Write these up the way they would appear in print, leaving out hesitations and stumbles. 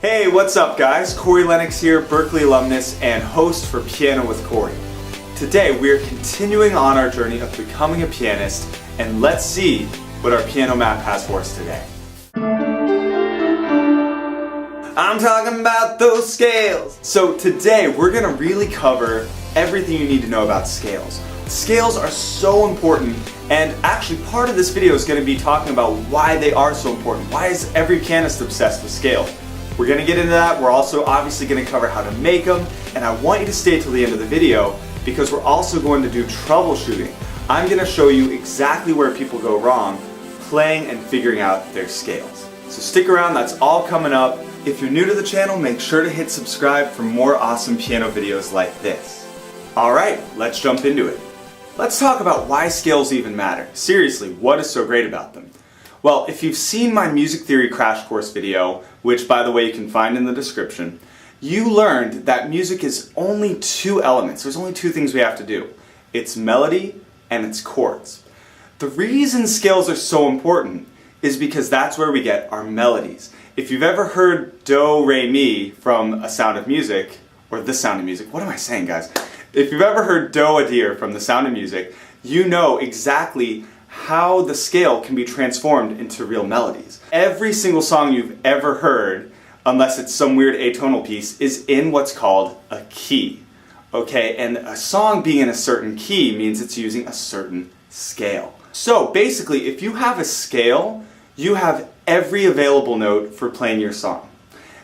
Hey, what's up guys? Corey Lennox here, Berkeley alumnus and host for Piano with Corey. Today we are continuing on our journey of becoming a pianist, and let's see what our piano map has for us today. I'm talking about those scales! So today we're going to really cover everything you need to know about scales. Scales are so important, and actually part of this video is going to be talking about why they are so important. Why is every pianist obsessed with scales? We're going to get into that. We're also obviously going to cover how to make them, and I want you to stay till the end of the video because we're also going to do troubleshooting. I'm going to show you exactly where people go wrong playing and figuring out their scales. So stick around, that's all coming up. If you're new to the channel, make sure to hit subscribe for more awesome piano videos like this. Alright, let's jump into it. Let's talk about why scales even matter. Seriously, what is so great about them? Well, if you've seen my music theory crash course video, which by the way you can find in the description, you learned that music is only two elements. There's only two things we have to do. It's melody and it's chords. The reason scales are so important is because that's where we get our melodies. If you've ever heard Do, Re, Mi from A Sound of Music, or The Sound of Music, what am I saying guys? If you've ever heard Do a Deer from The Sound of Music, you know exactly how the scale can be transformed into real melodies. Every single song you've ever heard, unless it's some weird atonal piece, is in what's called a key. Okay, and a song being in a certain key means it's using a certain scale. So basically, if you have a scale, you have every available note for playing your song.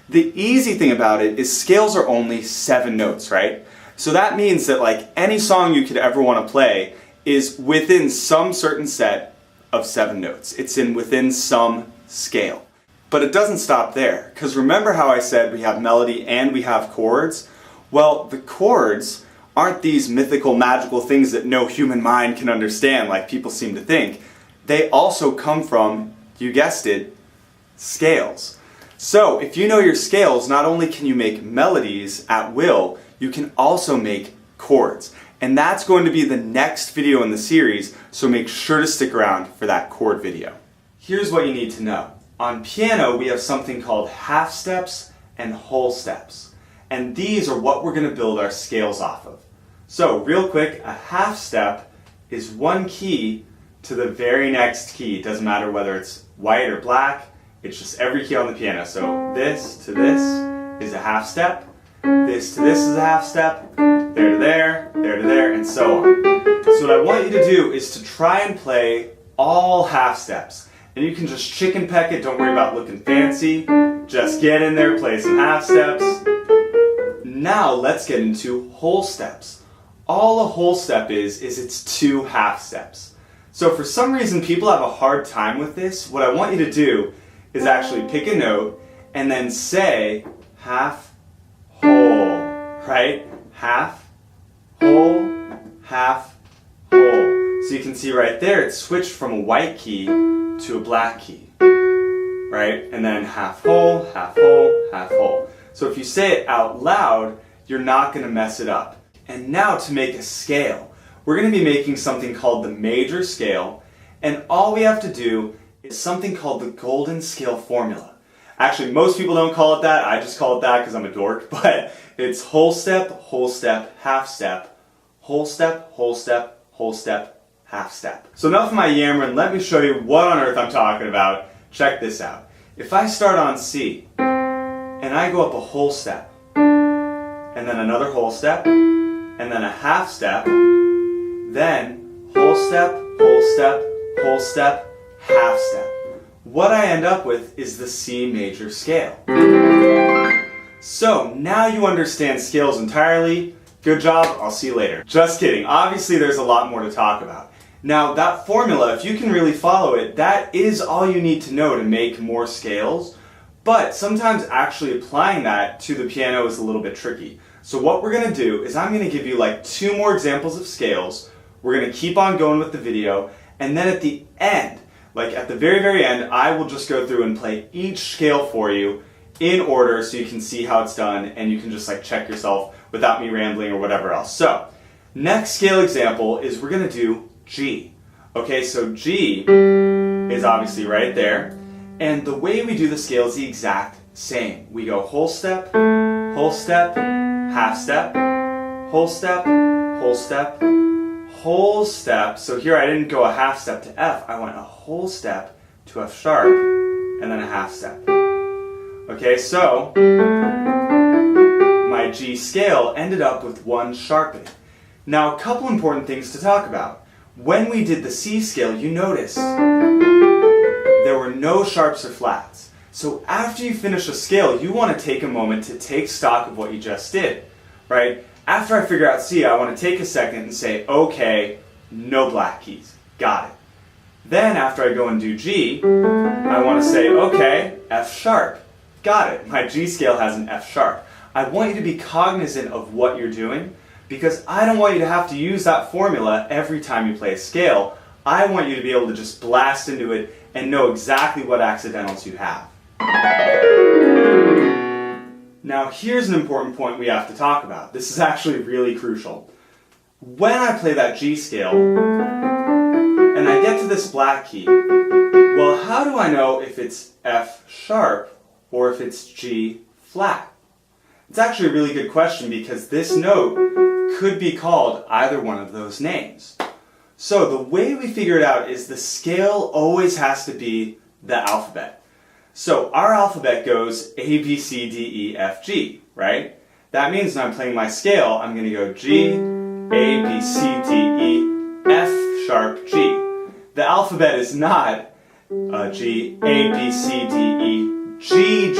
The easy thing about it is scales are only 7 notes, right? So that means that like any song you could ever want to play is within some certain set of 7 notes. It's within some scale. But it doesn't stop there, because remember how I said we have melody and we have chords? Well, the chords aren't these mythical, magical things that no human mind can understand like people seem to think. They also come from, you guessed it, scales. So if you know your scales, not only can you make melodies at will, you can also make chords. And that's going to be the next video in the series, so make sure to stick around for that chord video. Here's what you need to know. On piano, we have something called half steps and whole steps. And these are what we're going to build our scales off of. So real quick, a half step is one key to the very next key. It doesn't matter whether it's white or black, it's just every key on the piano. So this to this is a half step, this to this is a half step, there to there, there to there, and so on. So what I want you to do is to try and play all half steps. And you can just chicken peck it, don't worry about looking fancy. Just get in there, play some half steps. Now let's get into whole steps. All a whole step is it's 2 half steps. So for some reason people have a hard time with this. What I want you to do is actually pick a note and then say half, whole, right? Half, whole, half, whole. So you can see right there it switched from a white key to a black key, right? And then half whole, half whole, half whole. So if you say it out loud, you're not going to mess it up. And now to make a scale, we're going to be making something called the major scale, and all we have to do is something called the golden scale formula. Actually, most people don't call it that, I just call it that because I'm a dork, but it's whole step, half step, whole step, whole step, whole step, half step. So enough of my yammering, let me show you what on earth I'm talking about. Check this out. If I start on C, and I go up a whole step, and then another whole step, and then a half step, then whole step, whole step, whole step, half step. What I end up with is the C major scale. So now you understand scales entirely. Good job, I'll see you later. Just kidding, obviously there's a lot more to talk about. Now that formula, if you can really follow it, that is all you need to know to make more scales, but sometimes actually applying that to the piano is a little bit tricky. So what we're going to do is I'm going to give you like 2 more examples of scales, we're going to keep on going with the video, and then at the end, like at the very, very end, I will just go through and play each scale for you in order so you can see how it's done and you can just like check yourself without me rambling or whatever else. So, next scale example is we're going to do G. Okay, so G is obviously right there, and the way we do the scale is the exact same. We go whole step, half step, whole step, whole step, whole step. So here I didn't go a half step to F, I went a whole step to F sharp, and then a half step. Okay, so my G scale ended up with one sharpening. Now, a couple important things to talk about. When we did the C scale, you notice there were no sharps or flats. So after you finish a scale, you want to take a moment to take stock of what you just did, right? After I figure out C, I want to take a second and say, okay, no black keys, got it. Then after I go and do G, I want to say, okay, F sharp, got it. My G scale has an F sharp. I want you to be cognizant of what you're doing, because I don't want you to have to use that formula every time you play a scale. I want you to be able to just blast into it and know exactly what accidentals you have. Now here's an important point we have to talk about. This is actually really crucial. When I play that G scale, and I get to this black key, well, how do I know if it's F sharp or if it's G flat? It's actually a really good question because this note could be called either one of those names. So the way we figure it out is the scale always has to be the alphabet. So our alphabet goes A, B, C, D, E, F, G, right? That means when I'm playing my scale, I'm going to go G, A, B, C, D, E, F sharp, G. The alphabet is not G, A, B, C, D, E, G, G,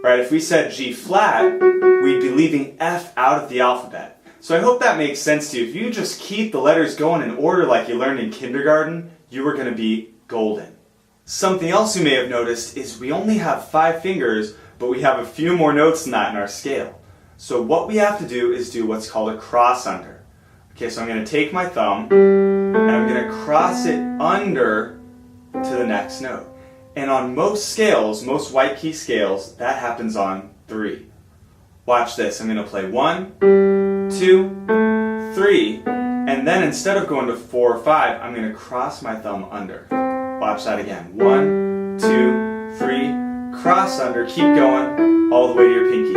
right? If we said G flat, we'd be leaving F out of the alphabet. So I hope that makes sense to you. If you just keep the letters going in order like you learned in kindergarten, you are going to be golden. Something else you may have noticed is we only have 5 fingers, but we have a few more notes than that in our scale. So what we have to do is do what's called a cross under. Okay, so I'm going to take my thumb, and I'm going to cross it under to the next note. And on most scales, most white key scales, that happens on 3. Watch this. I'm going to play 1, 2, 3, and then instead of going to 4 or 5, I'm going to cross my thumb under. Watch that again. 1, 2, 3, cross under, keep going all the way to your pinky.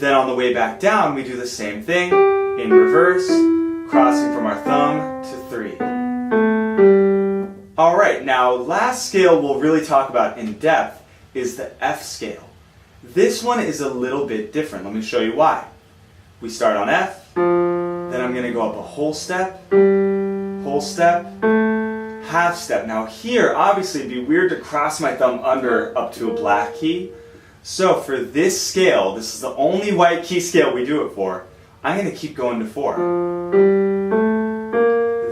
Then on the way back down, we do the same thing in reverse, crossing from our thumb to 3. Alright, now last scale we'll really talk about in depth is the F scale. This one is a little bit different. Let me show you why. We start on F, then I'm going to go up a whole step, half step. Now here, obviously it'd be weird to cross my thumb under up to a black key. So for this scale, this is the only white key scale we do it for, I'm going to keep going to 4.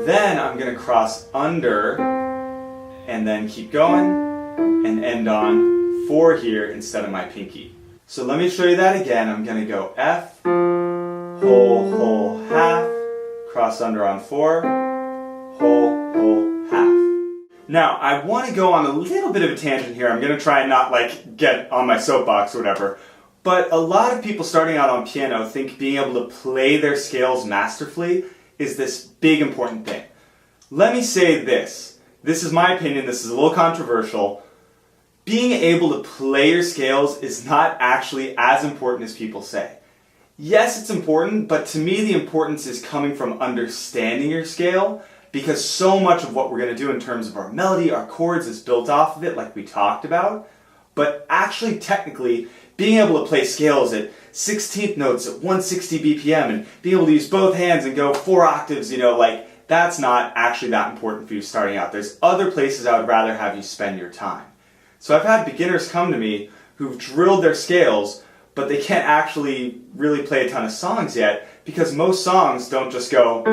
Then I'm going to cross under, and then keep going, and end on 4 here instead of my pinky. So let me show you that again. I'm going to go F, whole, half, cross under on 4, whole, half. Now, I want to go on a little bit of a tangent here. I'm going to try and not get on my soapbox or whatever. But a lot of people starting out on piano think being able to play their scales masterfully is this big important thing. Let me say this. This is my opinion. This is a little controversial. Being able to play your scales is not actually as important as people say. Yes, it's important, but to me the importance is coming from understanding your scale, because so much of what we're going to do in terms of our melody, our chords, is built off of it, like we talked about. But actually, technically, being able to play scales at 16th notes at 160 BPM and being able to use both hands and go 4 octaves, that's not actually that important for you starting out. There's other places I would rather have you spend your time. So I've had beginners come to me who've drilled their scales, but they can't actually really play a ton of songs yet, because most songs don't just go,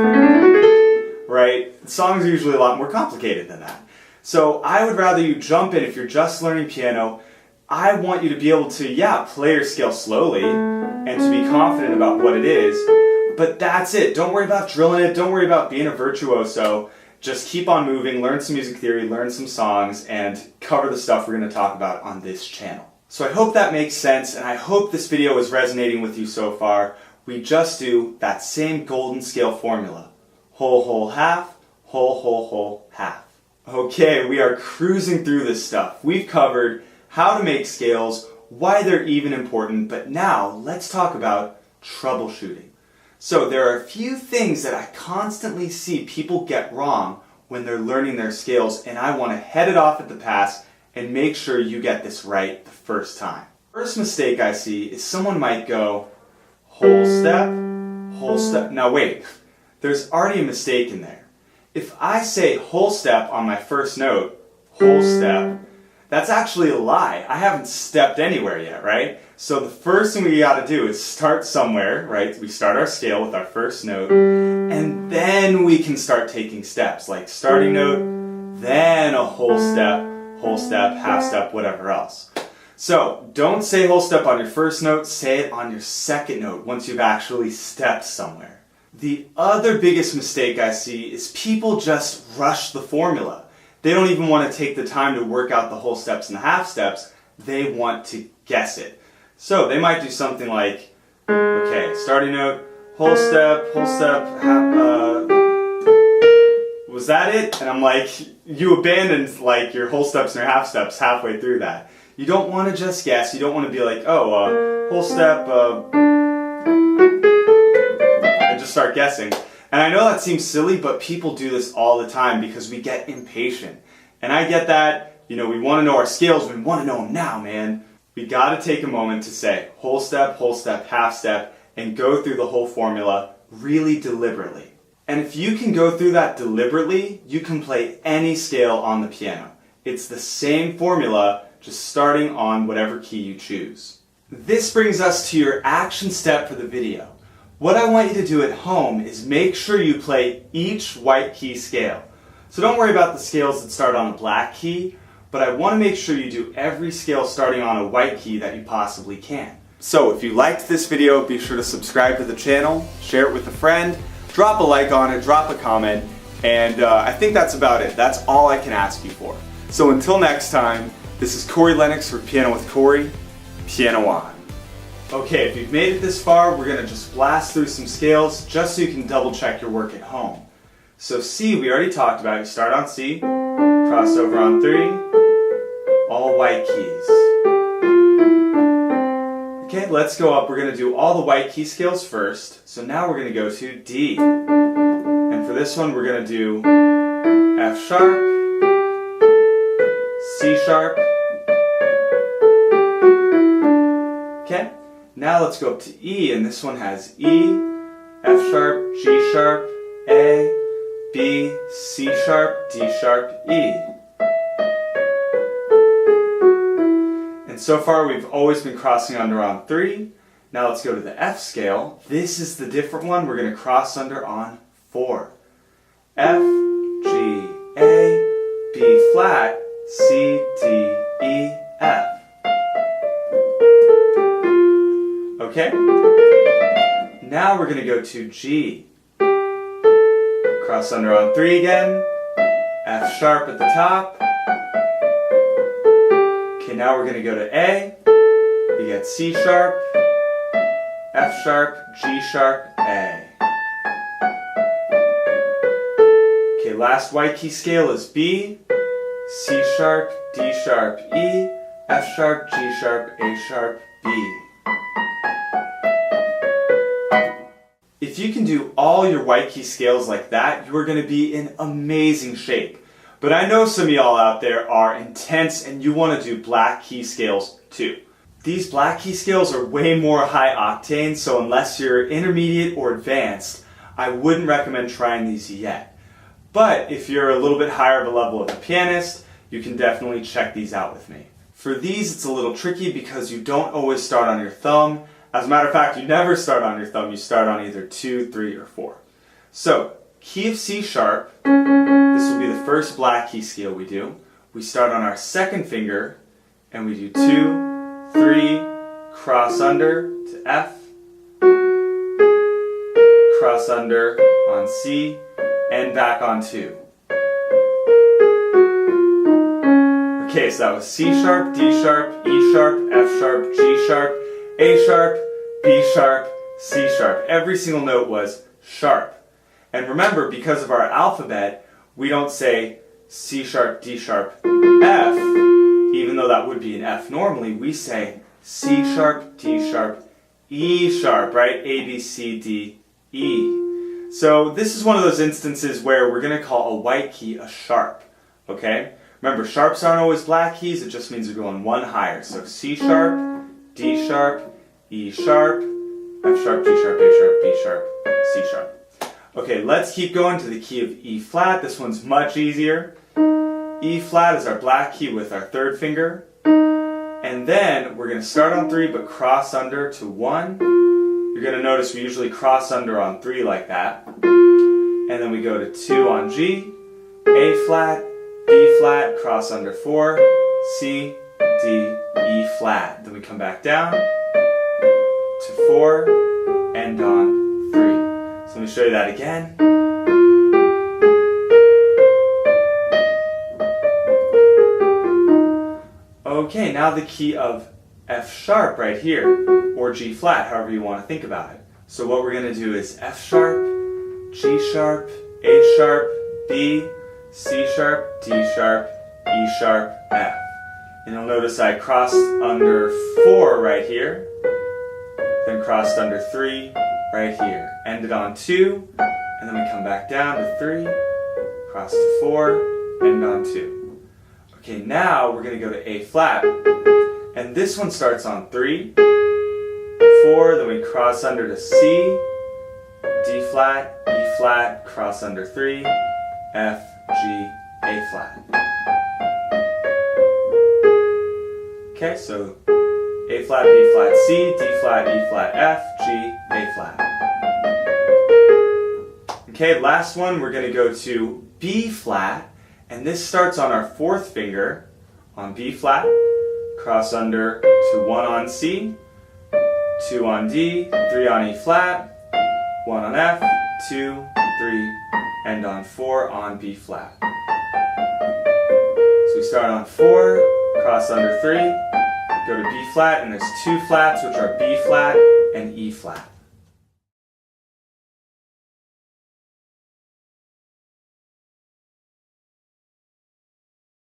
right? Songs are usually a lot more complicated than that. So I would rather you jump in if you're just learning piano. I want you to be able to, play your scale slowly and to be confident about what it is, but that's it. Don't worry about drilling it. Don't worry about being a virtuoso. Just keep on moving, learn some music theory, learn some songs, and cover the stuff we're going to talk about on this channel. So I hope that makes sense, and I hope this video is resonating with you so far. We just do that same golden scale formula. Whole, half, whole, half. Okay, we are cruising through this stuff. We've covered how to make scales, why they're even important, but now let's talk about troubleshooting. So there are a few things that I constantly see people get wrong when they're learning their scales, and I want to head it off at the pass and make sure you get this right the first time. First mistake I see is someone might go whole step, whole step. Now wait, there's already a mistake in there. If I say whole step on my first note, whole step, that's actually a lie. I haven't stepped anywhere yet, right? So the first thing we gotta do is start somewhere, right? We start our scale with our first note, and then we can start taking steps, like starting note, then a whole step, half step, whatever else. So don't say whole step on your first note, say it on your second note once you've actually stepped somewhere. The other biggest mistake I see is people just rush the formula. They don't even want to take the time to work out the whole steps and the half steps. They want to guess it. So they might do something like, okay, starting note, whole step, was that it? And I'm like, you abandoned like your whole steps and your half steps halfway through that. You don't want to just guess. You don't want to be like, whole step, and just start guessing. And I know that seems silly, but people do this all the time because we get impatient. And I get that, we want to know our scales, we want to know them now, man. We got to take a moment to say whole step, half step, and go through the whole formula really deliberately. And if you can go through that deliberately, you can play any scale on the piano. It's the same formula, just starting on whatever key you choose. This brings us to your action step for the video. What I want you to do at home is make sure you play each white key scale. So don't worry about the scales that start on a black key, but I want to make sure you do every scale starting on a white key that you possibly can. So if you liked this video, be sure to subscribe to the channel, share it with a friend, drop a like on it, drop a comment, and I think that's about it. That's all I can ask you for. So until next time, this is Corey Lennox for Piano with Corey. Piano on. Okay, if you've made it this far, we're going to just blast through some scales just so you can double check your work at home. So C, we already talked about. You start on C, cross over on 3, all white keys. Okay, let's go up. We're going to do all the white key scales first. So now we're going to go to D. And for this one, we're going to do F sharp, C sharp. Okay, now let's go up to E, and this one has E, F sharp, G sharp, A, B, C sharp, D sharp, E. And so far we've always been crossing under on 3. Now let's go to the F scale. This is the different one. We're going to cross under on 4. F, G, A, B flat, C, D, E, F. Okay? Now we're going to go to G. Cross under on 3 again. F sharp at the top. Okay, now we're going to go to A. We get C sharp, F sharp, G sharp, A. Okay, last white key scale is B. C sharp, D sharp, E, F sharp, G sharp, A sharp, B. If you can do all your white key scales like that, you are going to be in amazing shape. But I know some of y'all out there are intense and you want to do black key scales too. These black key scales are way more high octane, so unless you're intermediate or advanced, I wouldn't recommend trying these yet. But if you're a little bit higher of a level of a pianist, you can definitely check these out with me. For these, it's a little tricky because you don't always start on your thumb. As a matter of fact, you never start on your thumb, you start on either 2, 3, or 4. So, key of C sharp, this will be the first black key scale we do. We start on our second finger, and we do 2, 3, cross under to F, cross under on C, and back on 2. Okay, so that was C sharp, D sharp, E sharp, F sharp, G sharp, A sharp, B sharp, C sharp. Every single note was sharp. And remember, because of our alphabet, we don't say C sharp, D sharp, F, even though that would be an F normally, we say C sharp, D sharp, E sharp, right? A, B, C, D, E. So this is one of those instances where we're going to call a white key a sharp, okay? Remember, sharps aren't always black keys, it just means we're going one higher. So C sharp, D sharp, E sharp, F sharp, G sharp, A sharp, B sharp, C sharp. Okay, let's keep going to the key of E flat. This one's much easier. E flat is our black key with our third finger. And then we're going to start on 3 but cross under to 1. You're going to notice we usually cross under on 3 like that. And then we go to 2 on G, A flat, B flat, cross under 4, C, D, E flat. Then we come back down to 4, end on 3. So let me show you that again. Okay, now the key of F sharp right here, or G flat, however you want to think about it. So what we're going to do is F sharp, G sharp, A sharp, B, C sharp, D sharp, E sharp, F. And you'll notice I crossed under 4 right here, then crossed under 3 right here. Ended on 2, and then we come back down to 3, cross to 4, end on 2. Okay, now we're going to go to A flat, and this one starts on 3, 4, then we cross under to C, D flat, E flat, cross under 3, F, G, A flat. Okay, so A flat, B flat, C, D flat, E flat, F, G, A flat. Okay, last one, we're going to go to B flat, and this starts on our 4th finger on B flat, cross under to 1 on C, 2 on D, 3 on E flat, 1 on F, 2, 3, end on 4 on B flat. So we start on 4, cross under 3, go to B flat, and there's 2 flats which are B flat and E flat.